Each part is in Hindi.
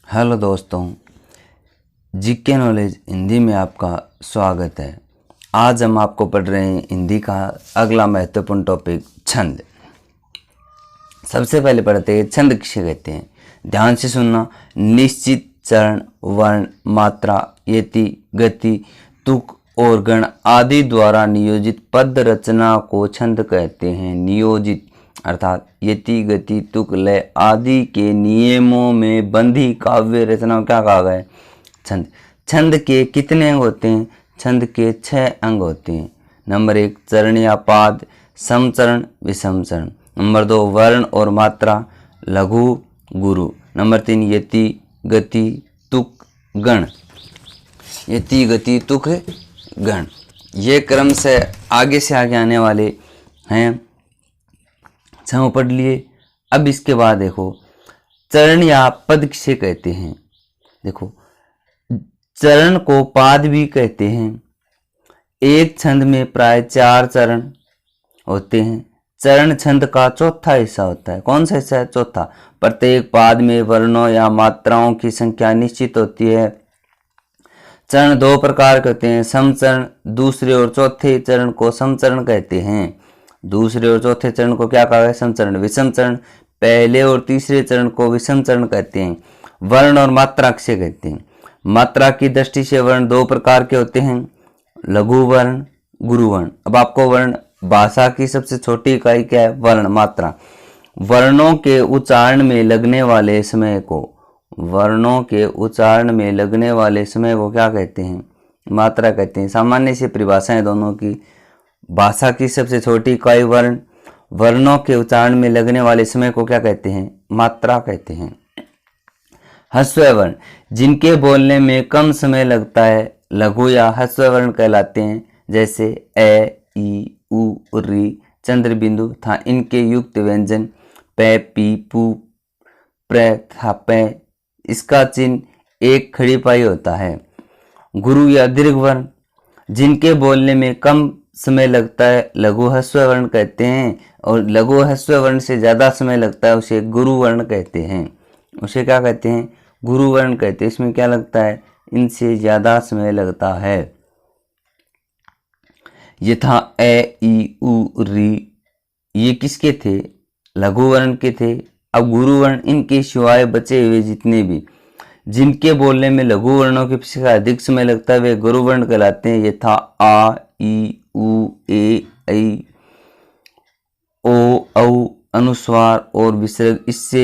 हेलो दोस्तों, जीके नॉलेज हिंदी में आपका स्वागत है। आज हम आपको पढ़ रहे हैं हिंदी का अगला महत्वपूर्ण टॉपिक छंद। सबसे पहले पढ़ते हैं छंद किसे कहते हैं। ध्यान से सुनना। निश्चित चरण, वर्ण, मात्रा, यति, गति, तुक और गण आदि द्वारा नियोजित पद रचना को छंद कहते हैं। नियोजित अर्थात यति, गति, तुक, लय आदि के नियमों में बंधी काव्य रचना क्या कहा गया है? छंद। छंद के कितने अंग होते हैं? छंद के 6 अंग होते हैं। नंबर 1 चरण या पाद, समचरण, विषम चरण। नंबर 2 वर्ण और मात्रा, लघु, गुरु। नंबर 3 यति, गति, तुक, गण। यति, गति, तुक, गण, ये क्रम से आगे आने वाले हैं। छह पढ़ लिए। अब इसके बाद देखो चरण या पद किसे कहते हैं। देखो चरण को पाद भी कहते हैं। एक छंद में प्राय 4 चरण होते हैं। चरण छंद का चौथा हिस्सा होता है। कौन सा हिस्सा है? चौथा। प्रत्येक पाद में वर्णों या मात्राओं की संख्या निश्चित होती है। चरण 2 प्रकार के होते हैं। समचरण, दूसरे और चौथे चरण को समचरण कहते हैं। दूसरे और चौथे चरण को क्या कहा है? समचरण। विषम चरण, पहले और तीसरे चरण को विषम चरण कहते हैं। वर्ण और मात्रा किसे कहते हैं? मात्रा की दृष्टि से वर्ण 2 प्रकार के होते हैं, लघु वर्ण, गुरु वर्ण। अब आपको वर्ण, भाषा की सबसे छोटी इकाई क्या है? वर्ण, मात्रा। वर्णों के उच्चारण में लगने वाले समय को क्या कहते हैं? मात्रा कहते हैं। सामान्य से परिभाषाएं दोनों की। भाषा की सबसे छोटी इकाई वर्ण, वर्णों के उच्चारण में लगने वाले समय को क्या कहते हैं? मात्रा कहते हैं। ह्रस्व वर्ण, जिनके बोलने में कम समय लगता है, लघु या ह्रस्व वर्ण कहलाते हैं। जैसे ए, ई, उ, री, चंद्र बिंदु तथा इनके युक्त व्यंजन पे, पी, पू, प्र तथा पे, इसका चिन्ह एक खड़ी पाई होता है। गुरु या दीर्घ वर्ण, जिनके बोलने में कम समय लगता है, लघु ह्रस्व वर्ण कहते हैं। और लघु ह्रस्व वर्ण से ज्यादा समय लगता है उसे गुरु वर्ण कहते हैं। उसे क्या कहते हैं? गुरु वर्ण कहते हैं। इसमें क्या लगता है? इनसे ज्यादा समय लगता है। यथा ए, ई, उ, री, ये किसके थे? लघु वर्ण के थे। अब गुरु वर्ण इनके सिवाय बचे हुए जितने भी जिनके बोलने में लघु वर्णों के पीछे का अधिक समय लगता है वे गुरु वर्ण कहलाते हैं। यथा आ, ई, उ, ए, ऐ, ओ, औ, अनुस्वार और विसर्ग इससे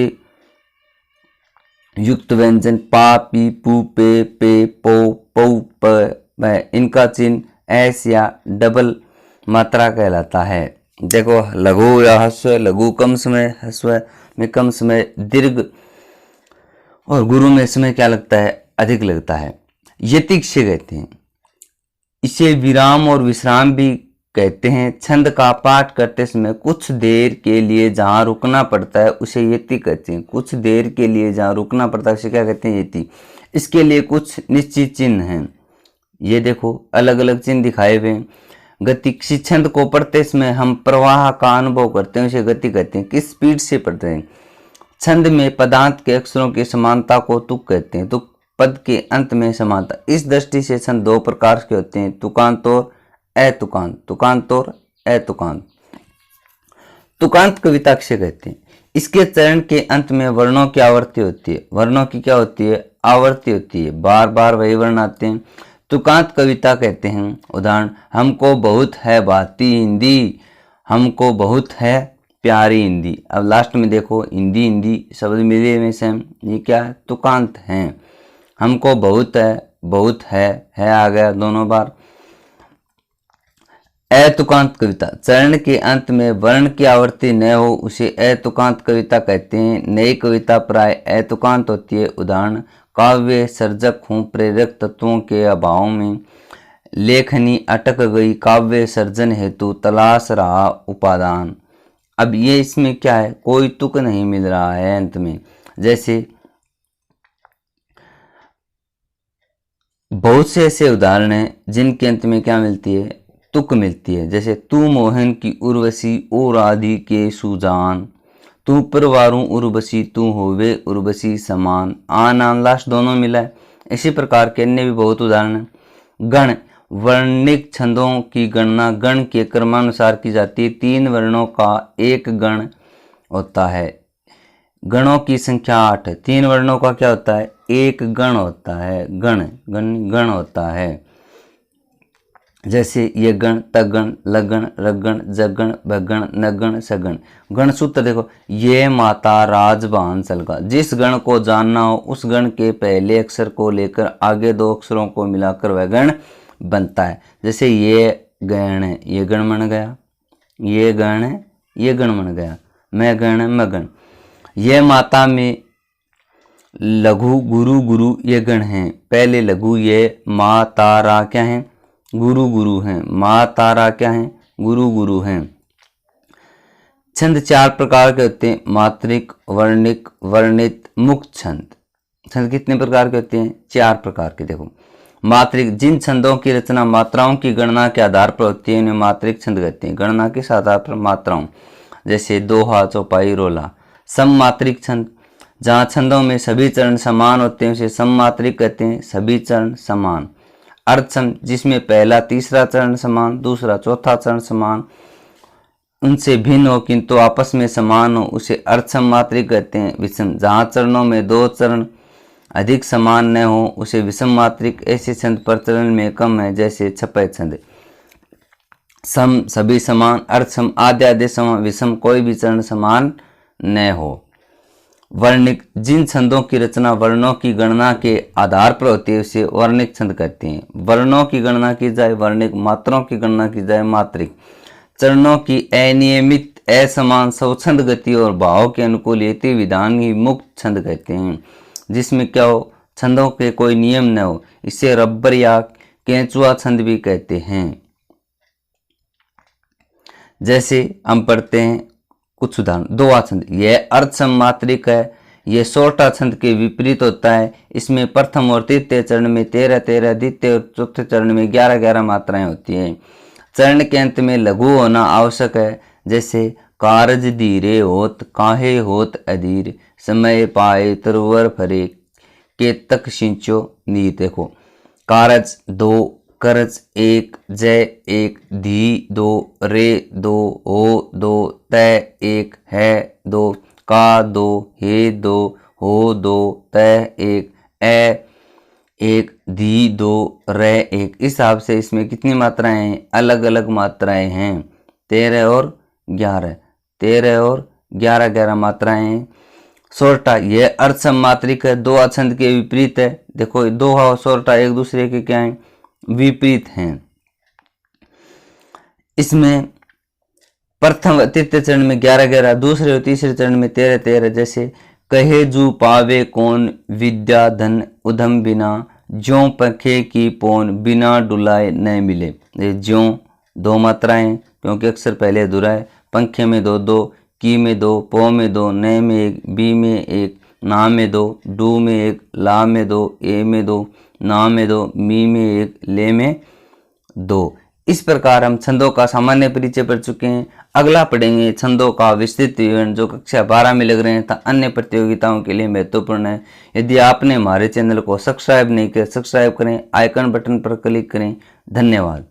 युक्त व्यंजन पा, पी, पू, पे, पो, पौ, प, इनका चिन्ह एस या डबल मात्रा कहलाता है। देखो लघु या ह्रस्व, लघु कम समय, ह्रस्व में कम समय, दीर्घ और गुरु में समय क्या लगता है? अधिक लगता है। यति किसे कहते हैं? इसे विराम और विश्राम भी कहते हैं। छंद का पाठ करते समय कुछ देर के लिए जहां रुकना पड़ता है उसे यति कहते हैं। कुछ देर के लिए जहां रुकना पड़ता है उसे क्या कहते हैं? यति। इसके लिए कुछ निश्चित चिन्ह हैं। ये देखो अलग अलग चिन्ह दिखाए हुए हैं। गति, किसी छंद को पढ़ते समय हम प्रवाह का अनुभव करते हैं उसे गति कहते हैं। किस स्पीड से पढ़ते हैं? छंद में पदांत के अक्षरों की समानता को तुक कहते हैं। तुक पद के अंत में समानता। इस दृष्टि से छंद 2 प्रकार के होते हैं, तुकांत और अतुकांत। तुकांत और अतुकांत। तुकांत कविता किसे कहते हैं? इसके चरण के अंत में वर्णों की आवृत्ति होती है। वर्णों की क्या होती है? आवृत्ति होती है। बार बार वही वर्ण आते हैं। तुकांत कविता कहते हैं। उदाहरण, हमको बहुत है भाती हिंदी, हमको बहुत है प्यारी हिंदी। अब लास्ट में देखो हिंदी हिंदी शब्द मिले में से ये क्या है? तुकांत हैं। हमको बहुत है आ गया दोनों बार। अतुकांत कविता, चरण के अंत में वर्ण की आवृत्ति न हो उसे अतुकांत कविता कहते हैं। नई कविता प्राय अतुकांत होती है। उदाहरण, काव्य सर्जक हूँ प्रेरक तत्वों के अभाव में, लेखनी अटक गई काव्य सर्जन हेतु तलाश रहा उपादान। अब ये इसमें क्या है? कोई तुक नहीं मिल रहा है अंत में। जैसे बहुत से ऐसे उदाहरण हैं जिनके अंत में क्या मिलती है? तुक मिलती है। जैसे तू मोहन की उर्वशी ओ राधी के सुजान, तू परवारू उर्वशी तू होवे उर्वशी समान, आन आन लास्ट दोनों मिला है। इसी प्रकार के अन्य भी बहुत उदाहरण हैं। गण वर्णिक छंदों की गणना गण के क्रमानुसार की जाती है। 3 वर्णों का एक गण होता है। गणों की संख्या 8 है। 3 वर्णों का क्या होता है? एक गण होता है। गण होता है। जैसे ये गण, तगण, लगण, रगण, जगण, भगण, नगण, सगण। गण सूत्र देखो, ये माता राजभान सलगा। जिस गण को जानना हो उस गण के पहले अक्षर को लेकर आगे 2 अक्षरों को मिलाकर वह गण बनता है। जैसे ये गण है, ये गण बन गया। ये गण है, ये गण बन गया। मैं गण है, मगण। ये माता में लघु गुरु गुरु ये गण हैं। पहले लघु, ये माँ तारा क्या है? गुरु गुरु हैं। माँ तारा क्या है? गुरु गुरु हैं। छंद 4 प्रकार के होते हैं। मात्रिक, वर्णिक, वर्णित, मुक्त छंद। छंद कितने प्रकार के होते हैं? 4 प्रकार के। देखो, मात्रिक, जिन छंदों की रचना मात्राओं की गणना के आधार पर होती है उन्हें मात्रिक छंद कहते हैं। गणना के आधार पर मात्राओं, जैसे दोहा, चौपाई, रोला। सममात्रिक छंद, जहाँ छंदों में सभी चरण समान होते हैं उसे सममात्रिक कहते हैं। सभी चरण समान। अर्थ छंद, जिसमें पहला तीसरा चरण समान, दूसरा चौथा चरण समान, उनसे भिन्न हो किंतु आपस में समान हो उसे अर्थ सममात्रिक कहते हैं। विषम, जहाँ चरणों में 2 चरण अधिक समान न हो उसे विषम मात्रिक। ऐसे छंद प्रचलन में कम है, जैसे छपय छंद। सम, सभी समान। अर्थ सम, आधे आधे समान। विषम, कोई भी चरण समान न हो। वर्णिक, जिन छंदों की रचना वर्णों की गणना के आधार पर होती है उसे वर्णिक छंद कहते हैं। वर्णों की गणना की जाए वर्णिक, मात्राओं की गणना की जाए मात्रिक। चरणों की अनियमित, असमान, स्वच्छंद गति और भाव के अनुकूल यति विधान ही मुक्त छंद कहते हैं। जिसमें क्या हो? छंदों के कोई नियम न हो, इसे रबर या केंचुआ छंद भी कहते हैं। जैसे हम पढ़ते हैं कुछ उदाहरण। दोहा छंद, यह अर्थ सममात्रिक है। यह सोटा छंद के विपरीत होता है। इसमें प्रथम और तृतीय चरण में 13-13, द्वितीय और चौथे चरण में 11-11 मात्राएं होती हैं। चरण के अंत में लघु होना आवश्यक है। जैसे कारज धीरे होत, काहे होत अधीर, समय पाए तरवर फरे, केतक सिंचो नीर। देखो, कारज 2, करज 1, जय 1, धी 2, रे 2, हो 2, तय 1, है 2, का 2, हे 2, हो 2, तय 1, ए 1, धी 2, रे 1। इस हिसाब से इसमें कितनी मात्राएं हैं? अलग अलग मात्राएं हैं। 13 और 11, 13 और 11-11 मात्राएं हैं। सोरठा, यह अर्थ सममात्रिक है। दोहा छंद के विपरीत है। देखो, दोहा और सोरठा एक दूसरे के क्या हैं? विपरीत हैं। इसमें प्रथम और तृतीय चरण में 11-11, दूसरे और तीसरे चरण में 13-13। जैसे कहे जू पावे कौन, विद्या धन उधम बिना, ज्यों पंखे की पौन, बिना डुलाए न मिले। ज्यों 2 मात्राएं, क्योंकि अक्सर पहले अधूरा है। पंखे में 2-2, की में 2, पौ में 2, न में 1, बी में 1, ना में 2, डू में 1, ला में 2, ए में 2, ना में 2, मी में 1, ले में 2। इस प्रकार हम छंदों का सामान्य परिचय पढ़ चुके हैं। अगला पढ़ेंगे छंदों का विस्तृत विवरण, जो कक्षा 12 में लग रहे हैं तथा अन्य प्रतियोगिताओं के लिए महत्वपूर्ण है। यदि आपने हमारे चैनल को सब्सक्राइब नहीं किया, सब्सक्राइब करें, आइकन बटन पर क्लिक करें। धन्यवाद।